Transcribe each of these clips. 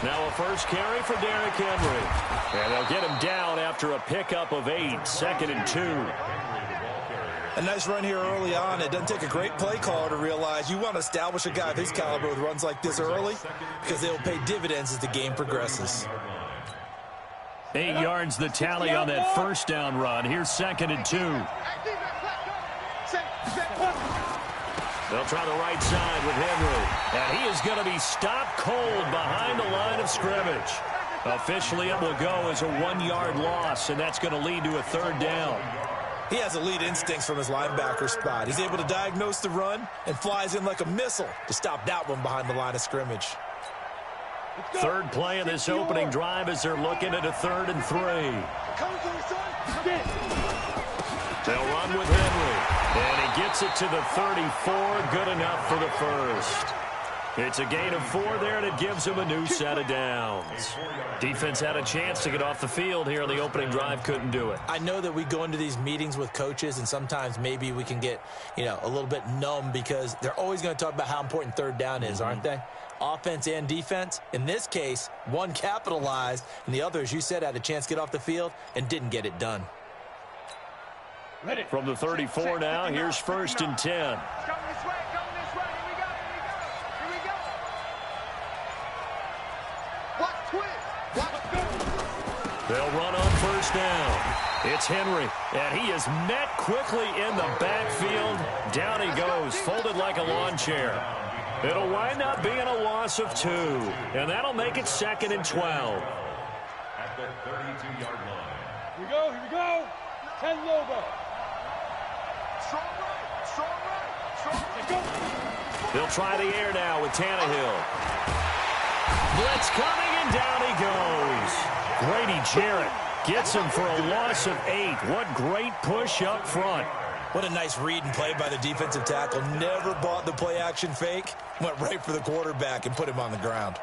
Now a first carry for Derrick Henry. And they'll get him down after a pickup of 8, 2nd and 2. A nice run here early on. It doesn't take a great play caller to realize you want to establish a guy of his caliber with runs like this early because they will pay dividends as the game progresses. 8 yards the tally on that first down run. Here's 2nd and 2. They'll try the right side with Henry. And he is going to be stopped cold behind the line of scrimmage. Officially, it will go as a 1-yard loss, and that's going to lead to a 3rd down. He has elite instincts from his linebacker spot. He's able to diagnose the run and flies in like a missile to stop that one behind the line of scrimmage. 3rd play of this opening drive as they're looking at a 3rd and 3. They'll run with Henry. And he gets it to the 34. Good enough for the first. It's a gain of 4 there, and it gives him a new set of downs. Defense had a chance to get off the field here on the opening drive, couldn't do it. I know that we go into these meetings with coaches, and sometimes maybe we can get, a little bit numb because they're always going to talk about how important 3rd down is, aren't they? Offense and defense. In this case, one capitalized, and the other, as you said, had a chance to get off the field and didn't get it done. From the 34 now, here's 1st and 10. They'll run on 1st down. It's Henry, and he is met quickly in the backfield. Down he goes, folded like a lawn chair. It'll wind up being a loss of 2, and that'll make it 2nd and 12. At the 32-yard line. Here we go. 10 Lobo. They'll try the air now with Tannehill. Blitz coming, and down he goes. Grady Jarrett gets him for a loss of 8. What great push up front. What a nice read and play by the defensive tackle. Never bought the play-action fake. Went right for the quarterback and put him on the ground.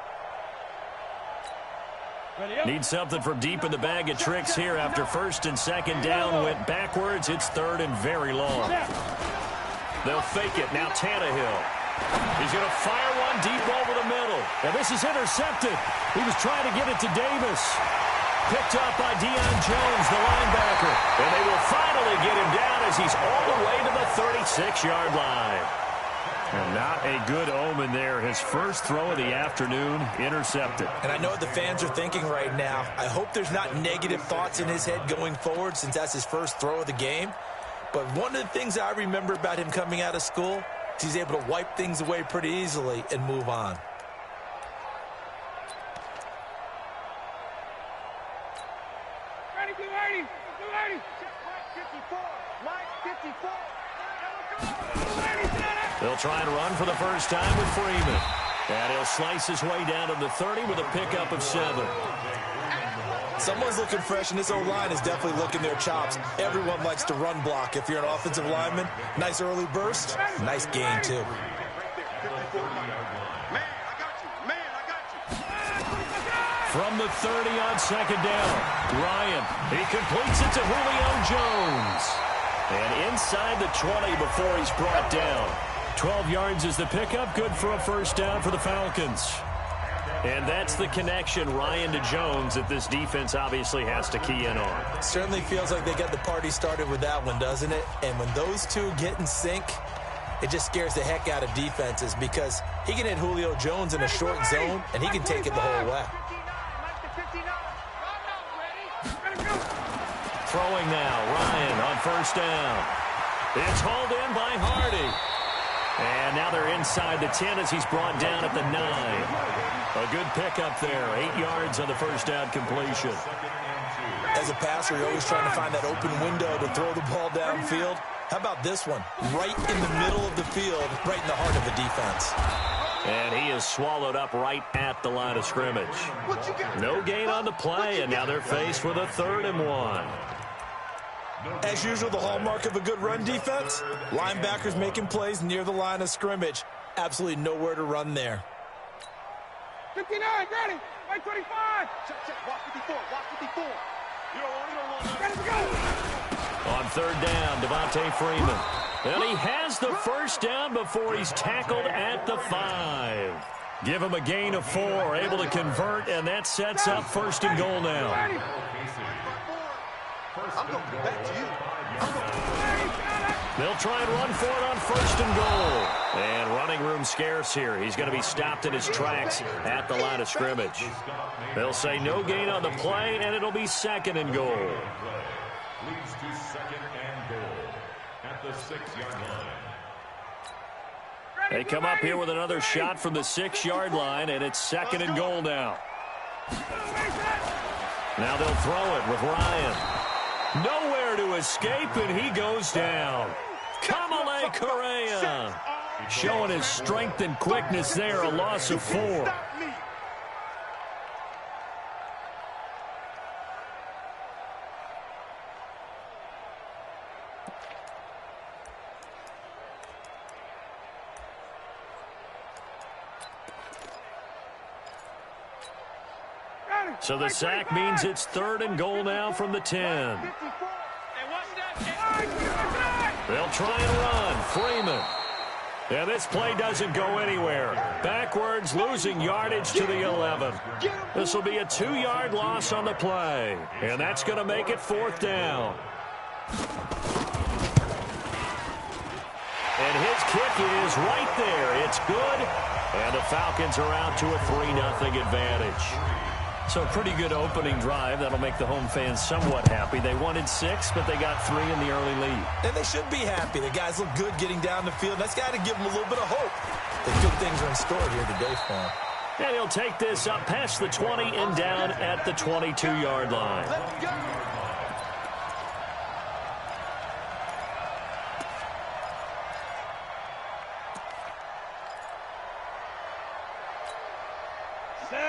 Need something from deep in the bag of tricks here after 1st and 2nd down. Went backwards. It's 3rd and very long. They'll fake it. Now Tannehill. He's going to fire one deep over the middle. And this is intercepted. He was trying to get it to Davis. Picked up by Deion Jones, the linebacker. And they will finally get him down as he's all the way to the 36-yard line. And not a good omen there. His first throw of the afternoon intercepted. And I know what the fans are thinking right now. I hope there's not negative thoughts in his head going forward since that's his first throw of the game. But one of the things I remember about him coming out of school is he's able to wipe things away pretty easily and move on. They'll try and run for the first time with Freeman. And he'll slice his way down to the 30 with a pickup of 7. Someone's looking fresh, and this O-line is definitely looking their chops. Everyone likes to run block. If you're an offensive lineman, nice early burst, nice gain, too. From the 30 on 2nd down, Ryan, he completes it to Julio Jones. And inside the 20 before he's brought down. 12 yards is the pickup, good for a first down for the Falcons. And that's the connection, Ryan to Jones, that this defense obviously has to key in on. Certainly feels like they got the party started with that one, doesn't it? And when those two get in sync, it just scares the heck out of defenses because he can hit Julio Jones in a short zone, and he can take it the whole way. Throwing now, Ryan on first down. It's hauled in by Hardy. And now they're inside the 10 as he's brought down at the 9. A good pickup there, 8 yards on the first down completion. As a passer, you're always trying to find that open window to throw the ball downfield. How about this one? Right in the middle of the field, right in the heart of the defense. And he is swallowed up right at the line of scrimmage. No gain on the play, and now they're faced with a 3rd and 1. As usual, the hallmark of a good run defense, linebackers making plays near the line of scrimmage. Absolutely nowhere to run there. 59, ready, right 25. Check, watch 54, watch 54. You don't want Ready to go. On 3rd down, Devontae Freeman. And he has the first down before he's tackled at the 5. Give him a gain of 4, able to convert, and that sets up 1st and goal now. I'm going back to you. They'll try and run for it on 1st and goal. And running room scarce here. He's going to be stopped in his tracks at the line of scrimmage. They'll say no gain on the play, and it'll be 2nd and goal. Leads to 2nd and goal at the 6-yard line. They come up here with another shot from the 6-yard line, and it's 2nd and goal now. Now they'll throw it with Ryan. Nowhere to escape, and he goes down. Kamale Correa showing his strength and quickness there, a loss of 4. So the sack means it's 3rd and goal now from the 10. They'll try and run. Freeman. And this play doesn't go anywhere. Backwards, losing yardage to the 11. This will be a 2-yard loss on the play. And that's going to make it 4th down. And his kick is right there. It's good. And the Falcons are out to a 3-0 advantage. So a pretty good opening drive. That'll make the home fans somewhat happy. They wanted 6, but they got 3 in the early lead. And they should be happy. The guys look good getting down the field. That's got to give them a little bit of hope that good things are in store here today for them. And he'll take this up past the 20 and down at the 22-yard line.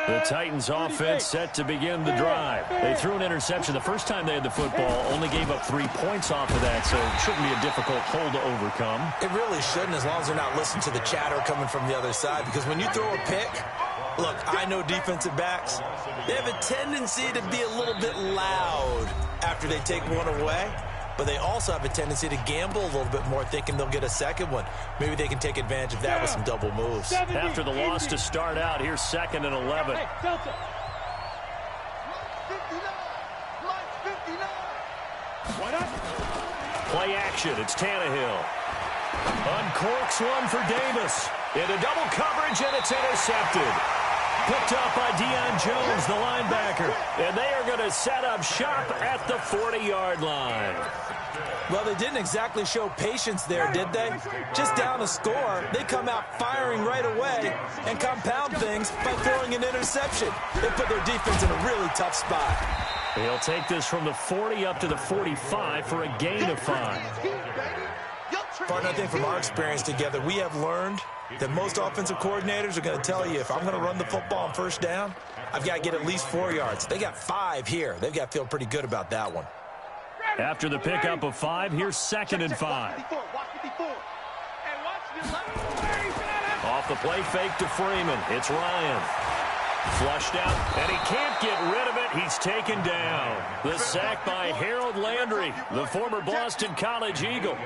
The Titans offense set to begin the drive. They threw an interception the first time they had the football, only gave up 3 points off of that, so it shouldn't be a difficult hole to overcome. It really shouldn't, as long as they're not listening to the chatter coming from the other side, because when you throw a pick, look, I know defensive backs, they have a tendency to be a little bit loud after they take one away. But they also have a tendency to gamble a little bit more, thinking they'll get a second one. Maybe they can take advantage of that with some double moves. After the loss to start out, here's 2nd and 11. Play action. It's Tannehill. Uncorks one for Davis. Into double coverage, and it's intercepted. Picked up by Deion Jones, the linebacker. And they are going to set up shop at the 40-yard line. Well, they didn't exactly show patience there, did they? Just down a score, they come out firing right away and compound things by throwing an interception. They put their defense in a really tough spot. He'll take this from the 40 up to the 45 for a gain of 5. Partner, I think from our experience together, we have learned that most offensive coordinators are going to tell you, if I'm going to run the football on 1st down, I've got to get at least 4 yards. They got 5 here. They've got to feel pretty good about that one. After the pickup of 5, here's 2nd and 5. Off the play fake to Freeman. It's Ryan. Flushed out, and he can't get rid of it. He's taken down. The sack by Harold Landry, the former Boston College Eagle.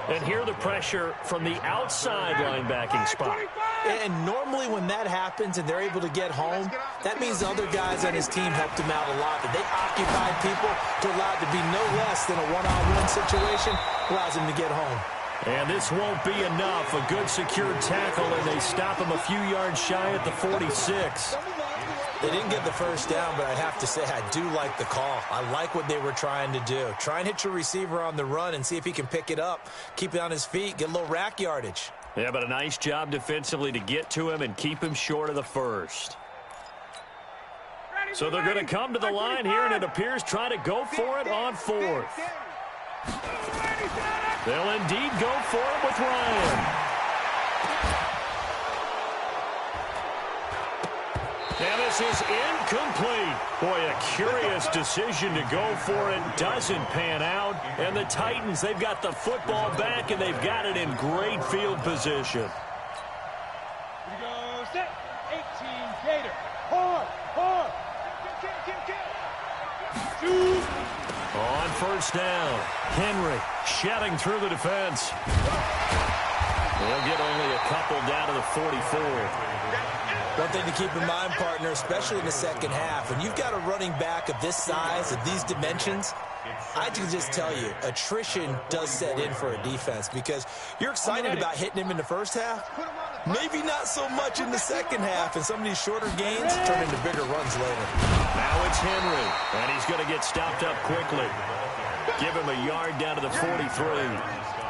And here the pressure from the outside linebacking spot. And normally when that happens and they're able to get home, that means the other guys on his team helped him out a lot. That they occupied people to allow it to be no less than a one-on-one situation, allows him to get home. And this won't be enough. A good secured tackle, and they stop him a few yards shy at the 46. They didn't get the 1st down, but I have to say I do like the call. I like what they were trying to do. Try and hit your receiver on the run and see if he can pick it up, keep it on his feet, get a little rack yardage. Yeah, but a nice job defensively to get to him and keep him short of the 1st. So they're going to come to the line here, and it appears try to go for it on 4th. They'll indeed go for it with Ryan. And this is incomplete. Boy, a curious decision to go for it. Doesn't pan out. And the Titans, they've got the football back, and they've got it in great field position. Here we go, set. 18, Gator. Hard. Shoot. On 1st down, Henry shedding through the defense. They'll get only a couple down to the 44. One thing to keep in mind, partner, especially in the second half, when you've got a running back of this size, of these dimensions, I can just tell you, attrition does set in for a defense because you're excited about hitting him in the first half, maybe not so much in the second half, and some of these shorter gains turn into bigger runs later. Now it's Henry, and he's going to get stopped up quickly. Give him a yard down to the 43.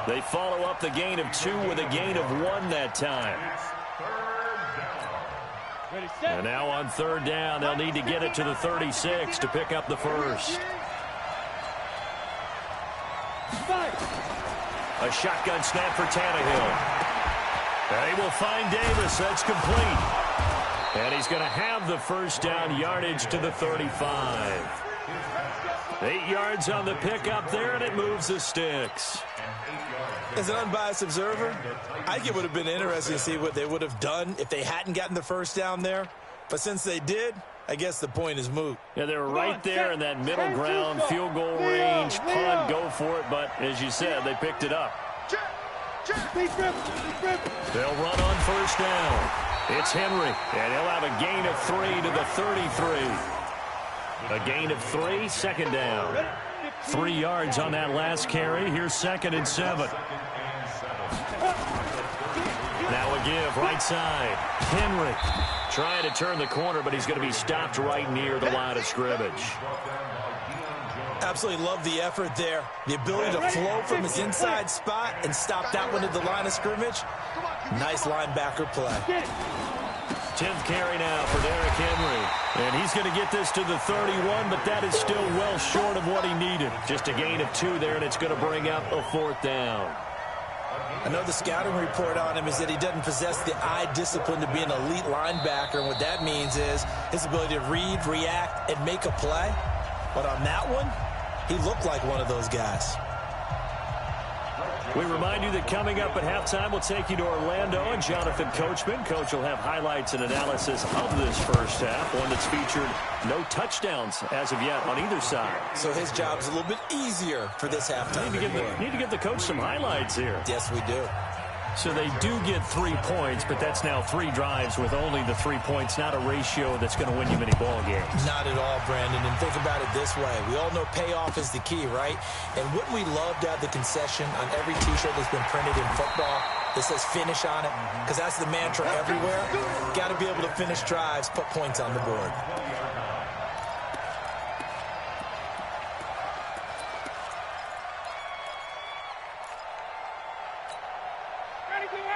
They follow up the gain of 2 with a gain of 1 that time. And now on third down, they'll need to get it to the 36 to pick up the first. A shotgun snap for Tannehill. And he will find Davis. That's complete. And he's going to have the first down yardage to the 35. 8 yards on the pickup there, and it moves the sticks. As an unbiased observer, I think it would have been interesting to see what they would have done if they hadn't gotten the first down there. But since they did, I guess the point is moot. Yeah, they were right there in that middle ground, field goal range, punt, go for it. But as you said, they picked it up. They'll run on first down. It's Henry, and he'll have a gain of 3 to the 33. A gain of 3, second down. 3 yards on that last carry. Here's 2nd and 7. Now a give, right side. Henry trying to turn the corner, but he's going to be stopped right near the line of scrimmage. Absolutely love the effort there. The ability to flow from his inside spot and stop that one at the line of scrimmage. Nice linebacker play. 10th carry now for Derrick Henry. And he's going to get this to the 31, but that is still well short of what he needed. Just a gain of 2 there, and it's going to bring up a 4th down. I know the scouting report on him is that he doesn't possess the eye discipline to be an elite linebacker. And what that means is his ability to read, react, and make a play. But on that one, he looked like one of those guys. We remind you that coming up at halftime, we'll take you to Orlando and Jonathan Coachman. Coach will have highlights and analysis of this first half, one that's featured no touchdowns as of yet on either side. So his job's a little bit easier for this halftime. Need to give the coach some highlights here. Yes, we do. So they do get 3 points, but that's now 3 drives with only the 3 points, not a ratio that's going to win you many ball games. Not at all, Brandon. And think about it this way. We all know payoff is the key, right? And wouldn't we love to have the concession on every T-shirt that's been printed in football that says finish on it? Because that's the mantra everywhere. Got to be able to finish drives, put points on the board.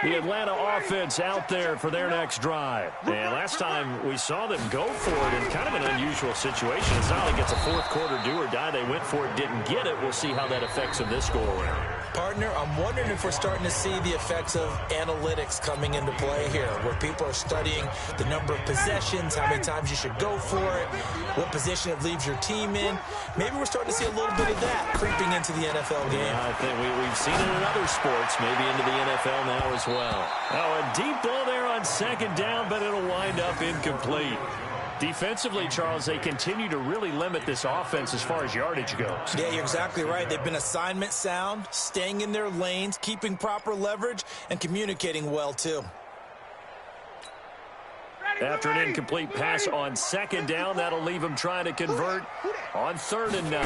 The Atlanta offense out there for their next drive. And last time we saw them go for it in kind of an unusual situation. It's not like it's a fourth quarter do or die. They went for it, didn't get it. We'll see how that affects them this go-around. Partner, I'm wondering if we're starting to see the effects of analytics coming into play here, where people are studying the number of possessions, how many times you should go for it, what position it leaves your team in. Maybe we're starting to see a little bit of that creeping into the NFL game. Yeah, I think we've seen it in other sports, maybe into the NFL now as well. Oh, a deep ball there on second down, but it'll wind up incomplete. Defensively, Charles, they continue to really limit this offense as far as yardage goes. Yeah, you're exactly right. They've been assignment sound, staying in their lanes, keeping proper leverage, and communicating well, too. After an incomplete pass on second down, that'll leave him trying to convert on 3rd and 9.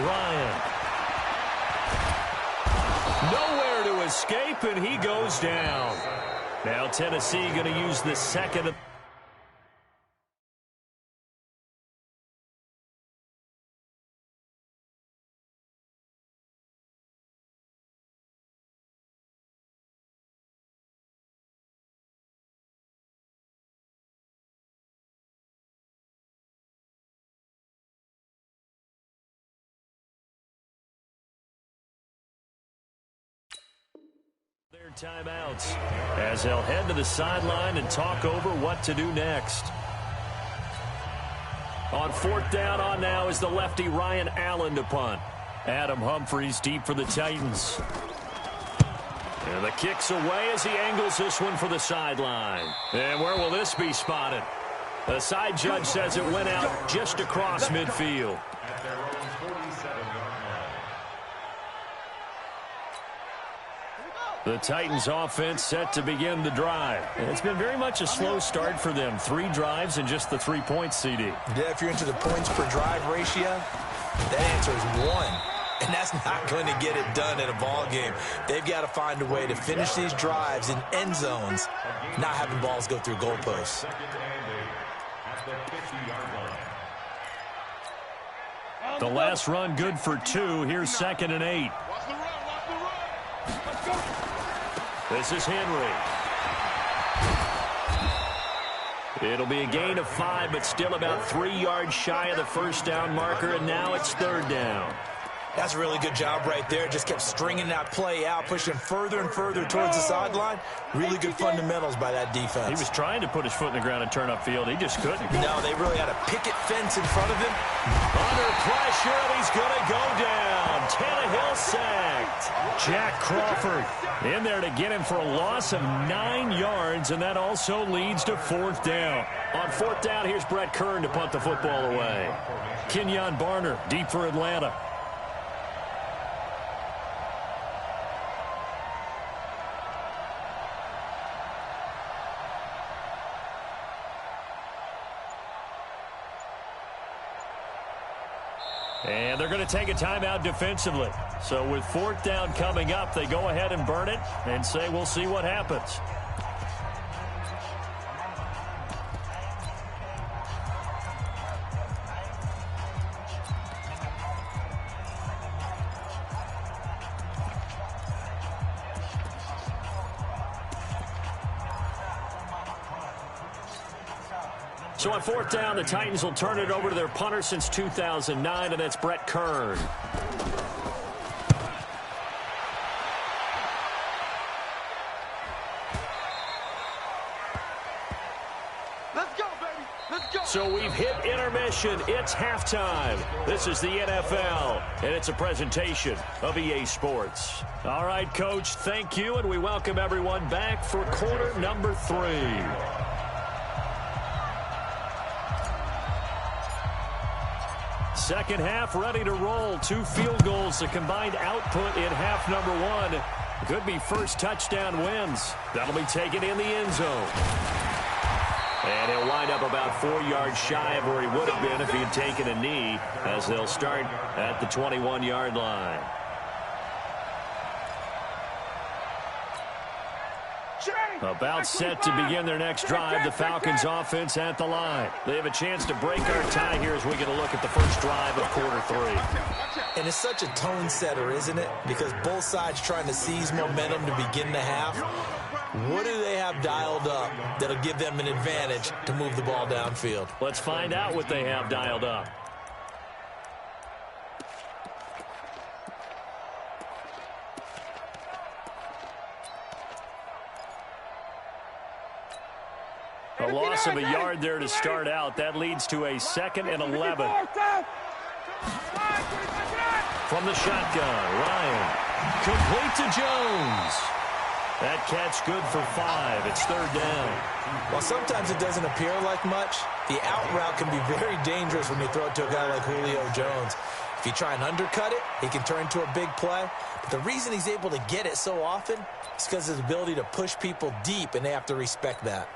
Ryan. Nowhere to escape, and he goes down. Now Tennessee going to use the second. Timeouts as they'll head to the sideline and talk over what to do next. On 4th down on now is the lefty Ryan Allen to punt. Adam Humphries deep for the Titans. And the kick's away as he angles this one for the sideline. And where will this be spotted? The side judge says it went out just across midfield. The Titans offense set to begin the drive. And it's been very much a slow start for them. 3 drives and just the 3 points, CD. Yeah, if you're into the points per drive ratio, that answer is 1. And that's not going to get it done in a ball game. They've got to find a way to finish these drives in end zones, not having balls go through goalposts. The last run good for 2. Here's 2nd and 8. This is Henry. It'll be a gain of 5, but still about 3 yards shy of the first down marker, and now it's 3rd down. That's a really good job right there. Just kept stringing that play out, pushing him further and further towards the sideline. Really good fundamentals by that defense. He was trying to put his foot in the ground and turn upfield. He just couldn't. No, they really had a picket fence in front of him. Under pressure, and he's going to go down. Tannehill sacked. Jack Crawford in there to get him for a loss of 9 yards, and that also leads to 4th down. On 4th down, here's Brett Kern to punt the football away. Kenyon Barner, deep for Atlanta. And they're going to take a timeout defensively. So with 4th down coming up, they go ahead and burn it and say we'll see what happens. So on 4th down, the Titans will turn it over to their punter since 2009, and that's Brett Kern. Let's go, baby. Let's go. So we've hit intermission. It's halftime. This is the NFL, and it's a presentation of EA Sports. All right, Coach, thank you, and we welcome everyone back for quarter number 3. Second half ready to roll. 2 field goals, the combined output in half number 1. Could be first touchdown wins. That'll be taken in the end zone. And he'll wind up about 4 yards shy of where he would have been if he had taken a knee, as they'll start at the 21-yard line. About set to begin their next drive, the Falcons offense at the line. They have a chance to break our tie here as we get a look at the first drive of quarter 3. And it's such a tone setter, isn't it? Because both sides trying to seize momentum to begin the half. What do they have dialed up that'll give them an advantage to move the ball downfield? Let's find out what they have dialed up. A loss of a yard there to start out. That leads to a 2nd and 11. From the shotgun, Ryan. Complete to Jones. That catch good for 5. It's 3rd down. While sometimes it doesn't appear like much, the out route can be very dangerous when you throw it to a guy like Julio Jones. If you try and undercut it, he can turn into a big play. But the reason he's able to get it so often is because of his ability to push people deep, and they have to respect that.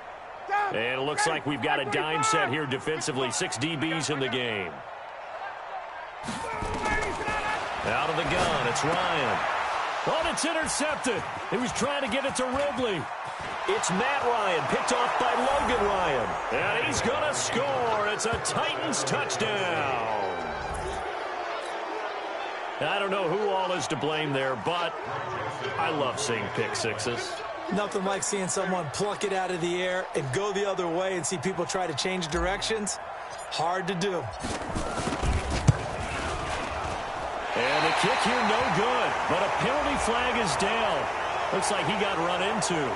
And it looks like we've got a dime set here defensively. 6 DBs in the game. Out of the gun, it's Ryan. Oh, it's intercepted. He was trying to get it to Ridley. It's Matt Ryan, picked off by Logan Ryan. And he's going to score. It's a Titans touchdown. I don't know who all is to blame there, but I love seeing pick sixes. Nothing like seeing someone pluck it out of the air and go the other way and see people try to change directions. Hard to do. And the kick here, no good. But a penalty flag is down. Looks like he got run into.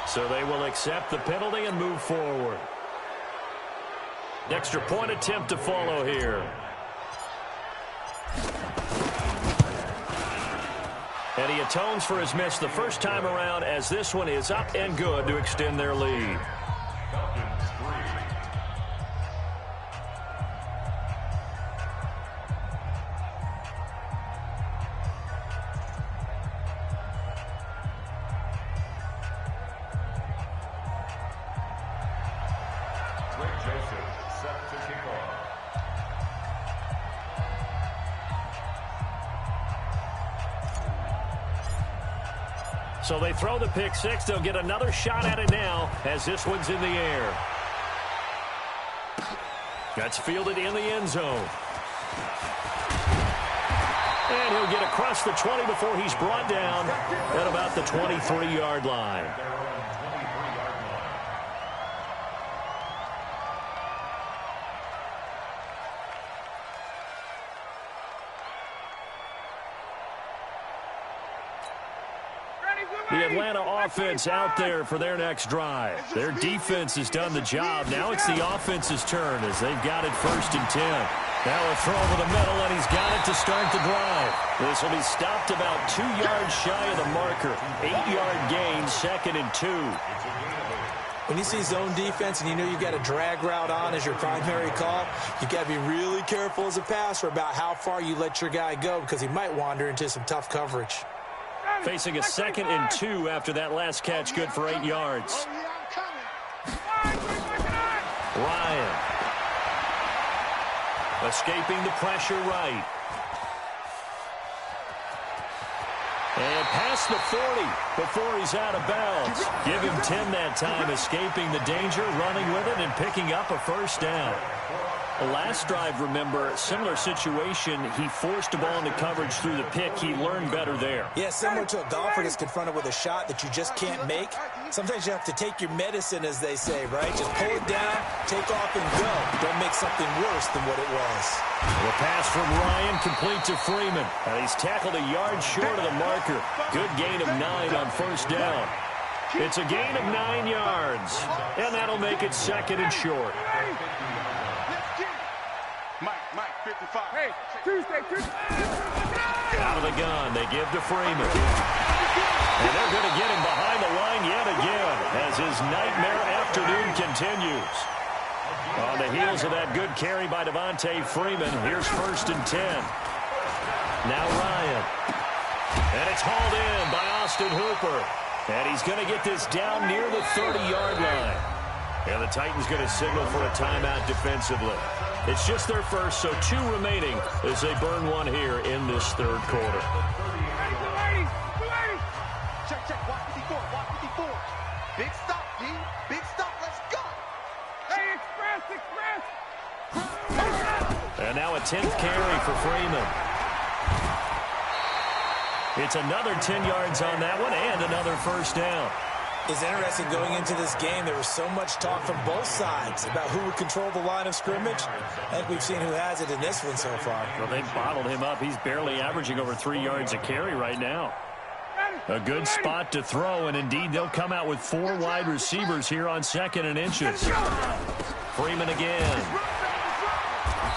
So they will accept the penalty and move forward. Extra point attempt to follow here. And he atones for his miss the first time around, as this one is up and good to extend their lead. So they throw the pick six. They'll get another shot at it now as this one's in the air. That's fielded in the end zone. And he'll get across the 20 before he's brought down at about the 23-yard line. The Atlanta offense out there for their next drive. Their defense has done the job. Now it's the offense's turn as they've got it 1st and 10. Now a throw over the middle, and he's got it to start the drive. This will be stopped about 2 yards shy of the marker. 8-yard gain, 2nd and 2. When you see zone defense and you know you've got a drag route on as your primary call, you've got to be really careful as a passer about how far you let your guy go because he might wander into some tough coverage. Facing a 2nd and 2 after that last catch, good for 8 yards. Ryan. Escaping the pressure right. And past the 40 before he's out of bounds. Give him 10 that time, escaping the danger, running with it, and picking up a 1st down. The last drive, remember, similar situation. He forced the ball into coverage through the pick. He learned better there. Yeah, similar to a golfer that's confronted with a shot that you just can't make. Sometimes you have to take your medicine, as they say, right? Just pull it down, take off, and go. Don't make something worse than what it was. The pass from Ryan complete to Freeman. And he's tackled a yard short of the marker. Good gain of 9 on 1st down. It's a gain of 9 yards. And that'll make it 2nd and short. Mike, 55. Hey, Tuesday. Out of the gun, they give to Freeman. And they're going to get him behind the line yet again as his nightmare afternoon continues. On the heels of that good carry by Devontae Freeman, here's 1st and 10. Now Ryan. And it's hauled in by Austin Hooper. And he's going to get this down near the 30-yard line. And the Titans going to signal for a timeout defensively. It's just their first, so 2 remaining as they burn one here in this 3rd quarter. Check, watch 54. Big stop, D. Big stop, let's go. Hey, express. And now a 10th carry for Freeman. It's another 10 yards on that one and another 1st down. It's interesting going into this game. There was so much talk from both sides about who would control the line of scrimmage. I think we've seen who has it in this one so far. Well, they've bottled him up. He's barely averaging over 3 yards a carry right now. A good spot to throw, and indeed they'll come out with 4 wide receivers here on 2nd and inches. Freeman again.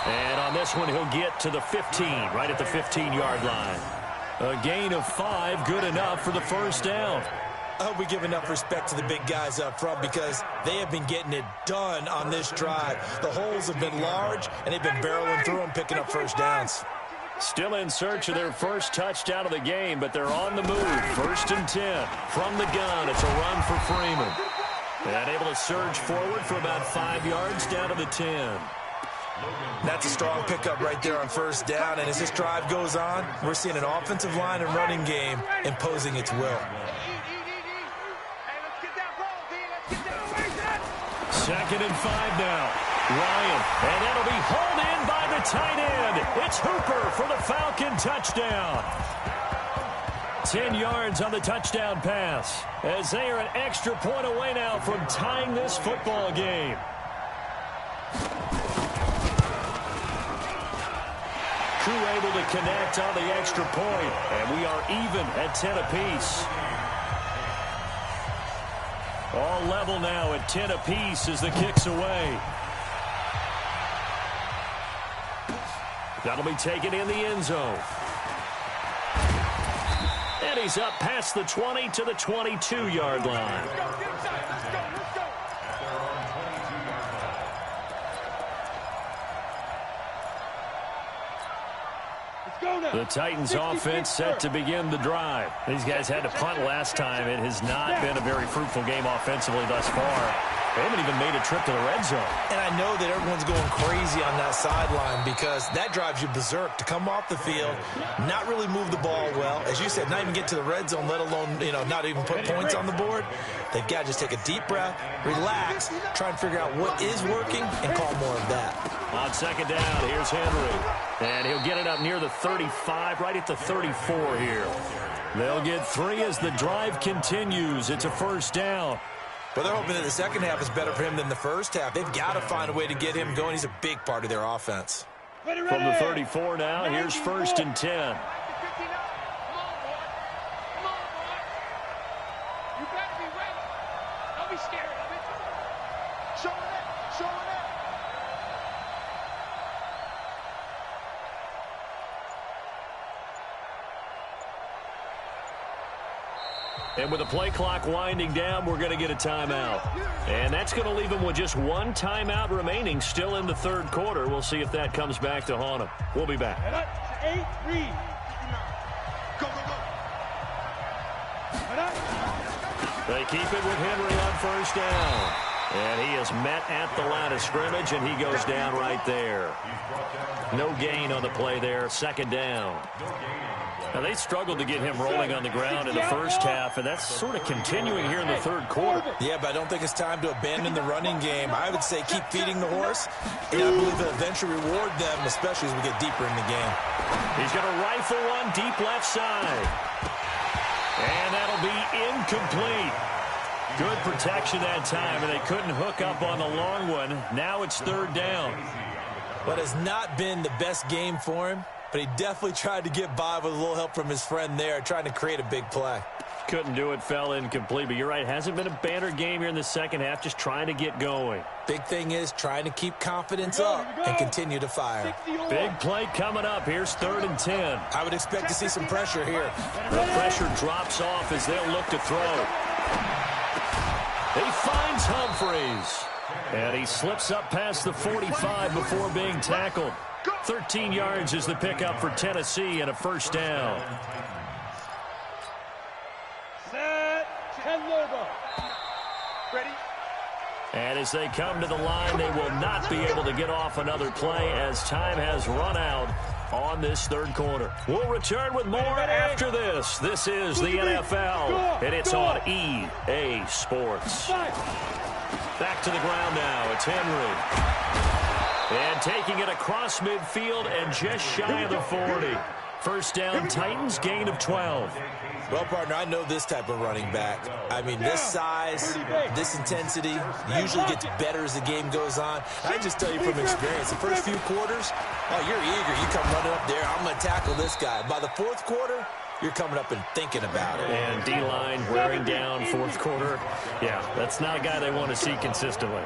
And on this one, he'll get to the 15, right at the 15-yard line. A gain of 5, good enough for the 1st down. I hope we give enough respect to the big guys up front because they have been getting it done on this drive. The holes have been large, and they've been barreling through them, picking up 1st downs. Still in search of their first touchdown of the game, but they're on the move. 1st and 10. From the gun, it's a run for Freeman. And able to surge forward for about 5 yards down to the 10. That's a strong pickup right there on 1st down, and as this drive goes on, we're seeing an offensive line and running game imposing its will. 2nd and 5 now. Ryan, and that'll be hauled in by the tight end. It's Hooper for the Falcon touchdown. 10 yards on the touchdown pass as they are an extra point away now from tying this football game. Crew able to connect on the extra point, and we are even at 10 apiece. All level now at 10 apiece as the kick's away. That'll be taken in the end zone. And he's up past the 20 to the 22-yard line. The Titans offense set to begin the drive. These guys had to punt last time. It has not been a very fruitful game offensively thus far. They haven't even made a trip to the red zone. And I know that everyone's going crazy on that sideline because that drives you berserk to come off the field, not really move the ball well. As you said, not even get to the red zone, let alone, not even put points on the board. They've got to just take a deep breath, relax, try and figure out what is working, and call more of that. On second down, here's Henry. And he'll get it up near the 35, right at the 34 here. They'll get 3 as the drive continues. It's a first down. But they're hoping that the second half is better for him than the first half. They've got to find a way to get him going. He's a big part of their offense. From the 34 now, here's first and 10. And with the play clock winding down, we're going to get a timeout. And that's going to leave them with just 1 timeout remaining still in the third quarter. We'll see if that comes back to haunt them. We'll be back. They keep it with Henry on first down. And he is met at the line of scrimmage, and he goes down right there. No gain on the play there. Second down. Now, they struggled to get him rolling on the ground in the first half, and that's sort of continuing here in the third quarter. Yeah, but I don't think it's time to abandon the running game. I would say keep feeding the horse, and I believe it'll eventually reward them, especially as we get deeper in the game. He's going to rifle one deep left side. And that'll be incomplete. Good protection that time, and they couldn't hook up on the long one. Now it's third down. What has not been the best game for him, but he definitely tried to get by with a little help from his friend there, trying to create a big play. Couldn't do it, fell incomplete, but you're right. Hasn't been a banner game here in the second half, just trying to get going. Big thing is trying to keep confidence up and continue to fire. Big play coming up. Here's third and 10. I would expect to see some pressure here. The pressure drops off as they'll look to throw. He finds Humphreys. And he slips up past the 45 before being tackled. 13 yards is the pickup for Tennessee and a first down. Set. 10 Lobo. Ready? And as they come to the line, they will not be able to get off another play as time has run out on this third quarter. We'll return with more after this. This is the NFL, and it's on EA Sports. Back to the ground now. It's Henry. And taking it across midfield and just shy of the 40. First down, Titans, gain of 12. Well, partner, I know this type of running back. I mean, this size, this intensity usually gets better as the game goes on. I just tell you from experience, the first few quarters, oh, you're eager. You come running up there, I'm going to tackle this guy. By the fourth quarter, you're coming up and thinking about it. And D-line wearing down fourth quarter. Yeah, that's not a guy they want to see consistently.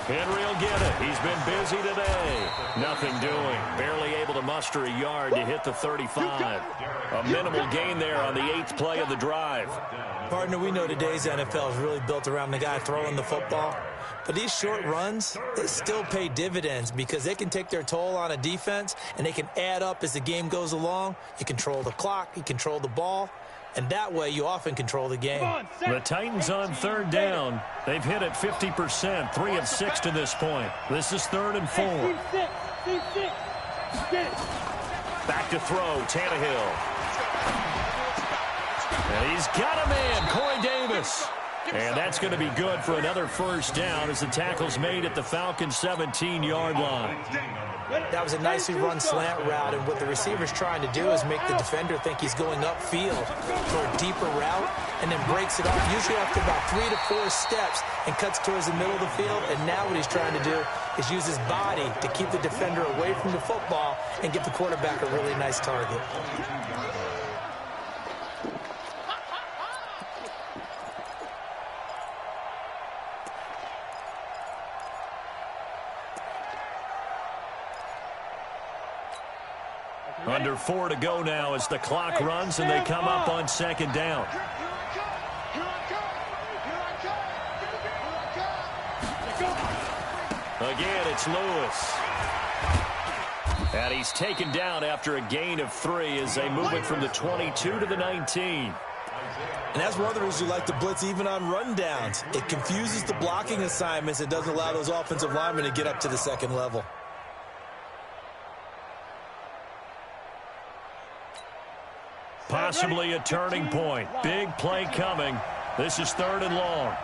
Henry will get it. He's been busy today. Nothing doing. Barely able to muster a yard to hit the 35. A minimal gain there on the 8th play of the drive. Partner, we know today's NFL is really built around the guy throwing the football. But these short runs, they still pay dividends because they can take their toll on a defense and they can add up as the game goes along. You control the clock, you control the ball, and that way you often control the game. The Titans on third down. They've hit it 50%, 3 of 6 to this point. This is 3rd and 4. Back to throw, Tannehill. And he's got a man, Corey Davis. And that's going to be good for another first down as the tackle's made at the Falcons' 17-yard line. That was a nicely run slant route, and what the receiver's trying to do is make the defender think he's going upfield for a deeper route and then breaks it off, usually after about 3 to 4 steps, and cuts towards the middle of the field. And now what he's trying to do is use his body to keep the defender away from the football and give the quarterback a really nice target. Under 4 to go now as the clock runs and they come up on second down. Again, it's Lewis. And he's taken down after a gain of 3 as they move it from the 22 to the 19. And that's one of the reasons you like to blitz even on rundowns. It confuses the blocking assignments. It doesn't allow those offensive linemen to get up to the second level. Possibly a turning point. Big play coming. This is 3rd and long.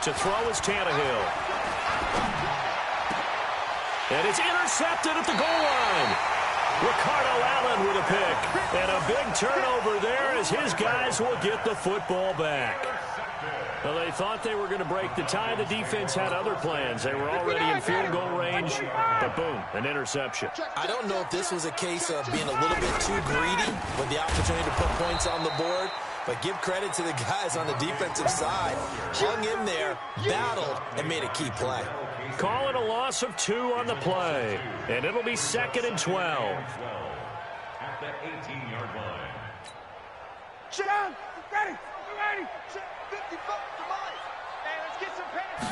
To throw is Tannehill. And it's intercepted at the goal line. Ricardo Allen with a pick. And a big turnover there as his guys will get the football back. Well, they thought they were going to break the tie. The defense had other plans. They were already in field goal range, but boom, an interception. I don't know if this was a case of being a little bit too greedy with the opportunity to put points on the board, but give credit to the guys on the defensive side. Hung in there, battled, and made a key play. Call it a loss of 2 on the play, and it'll be 2nd and 12. At the 18-yard line. Sit down. Ready. Ready. 55 to Mike. Hey, let's get some pass.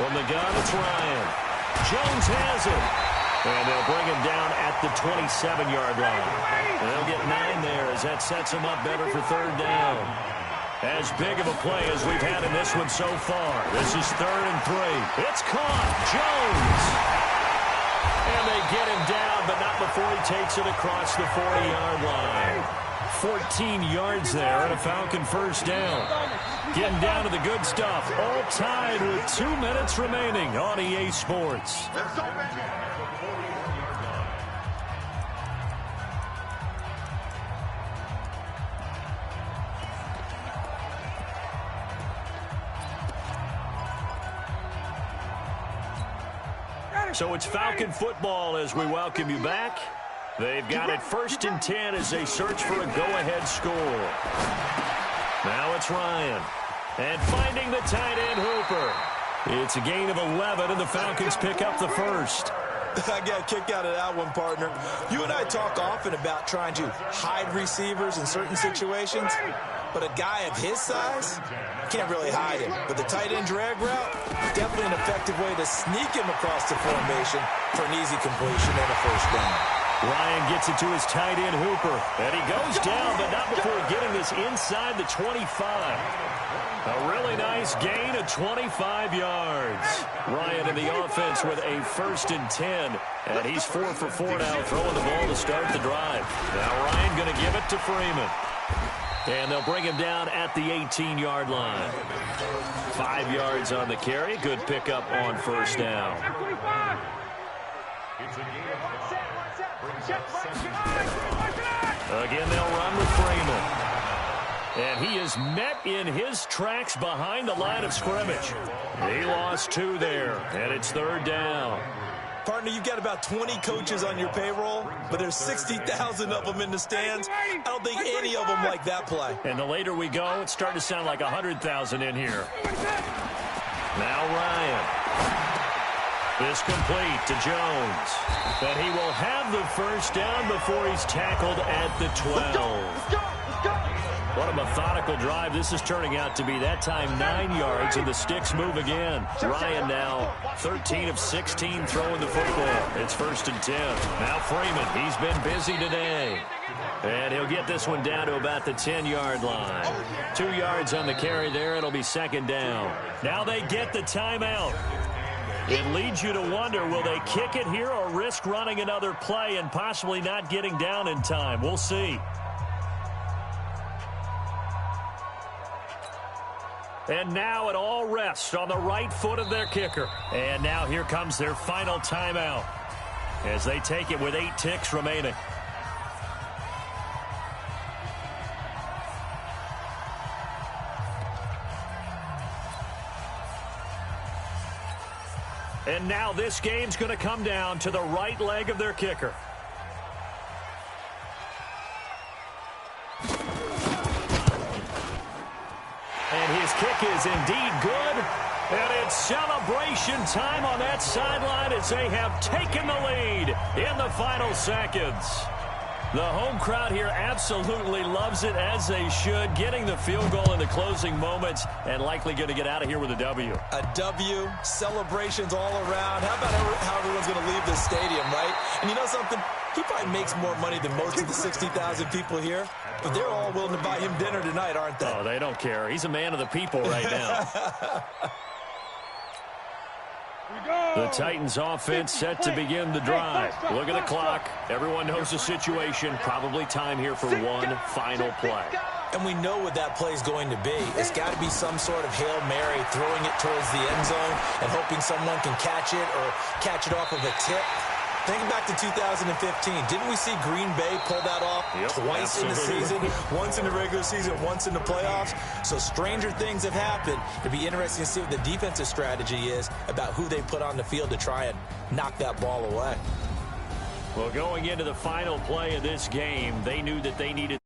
From the gun, it's Ryan. Jones has it. And they'll bring him down at the 27-yard line. And they'll get 9 there as that sets him up better for 3rd down. As big of a play as we've had in this one so far. This is 3rd and 3. It's caught. Jones. And they get him down, but not before he takes it across the 40-yard line. 14 yards there and a Falcon 1st down. Getting down to the good stuff. All tied with 2 minutes remaining on EA Sports. So it's Falcon football as we welcome you back. They've got it 1st and 10 as they search for a go-ahead score. Now it's Ryan. And finding the tight end Hooper. It's a gain of 11, and the Falcons pick up the 1st. I got a kick out of that one, partner. You and I talk often about trying to hide receivers in certain situations, but a guy of his size, can't really hide him. But the tight end drag route, definitely an effective way to sneak him across the formation for an easy completion and a 1st down. Ryan gets it to his tight end Hooper, and he goes down, but not before getting this inside the 25. A really nice gain of 25 yards. Ryan in the offense with a 1st and 10, and he's 4 for 4 now, throwing the ball to start the drive. Now Ryan going to give it to Freeman. And they'll bring him down at the 18-yard line. 5 yards on the carry. Good pickup on 1st down. It's a gain of 5. Again, they'll run with Freeman. And he is met in his tracks behind the line of scrimmage. He lost 2 there, and it's 3rd down. Partner, you've got about 20 coaches on your payroll, but there's 60,000 of them in the stands. I don't think any of them like that play. And the later we go, it's starting to sound like 100,000 in here. Now Ryan. Is complete to Jones. But he will have the 1st down before he's tackled at the 12. What a methodical drive. This is turning out to be that time 9 yards, and the sticks move again. Ryan now 13 of 16 throwing the football. It's 1st and 10. Now Freeman, he's been busy today. And he'll get this one down to about the 10-yard line. 2 yards on the carry there. It'll be 2nd down. Now they get the timeout. It leads you to wonder, will they kick it here or risk running another play and possibly not getting down in time? We'll see. And now it all rests on the right foot of their kicker. And now here comes their final timeout as they take it with 8 ticks remaining. And now this game's going to come down to the right leg of their kicker. And his kick is indeed good. And it's celebration time on that sideline as they have taken the lead in the final seconds. The home crowd here absolutely loves it, as they should, getting the field goal in the closing moments and likely going to get out of here with a W. A W, celebrations all around. How about how everyone's going to leave this stadium, right? And you know something? He probably makes more money than most of the 60,000 people here, but they're all willing to buy him dinner tonight, aren't they? Oh, they don't care. He's a man of the people right now. The Titans offense set to begin the drive. Look at the clock. Everyone knows the situation. Probably time here for one final play. And we know what that play is going to be. It's got to be some sort of Hail Mary, throwing it towards the end zone and hoping someone can catch it or catch it off of a tip. Think back to 2015. Didn't we see Green Bay pull that off twice in the season? Once in the regular season, once in the playoffs. So stranger things have happened. It'd be interesting to see what the defensive strategy is about who they put on the field to try and knock that ball away. Well, going into the final play of this game, they knew that they needed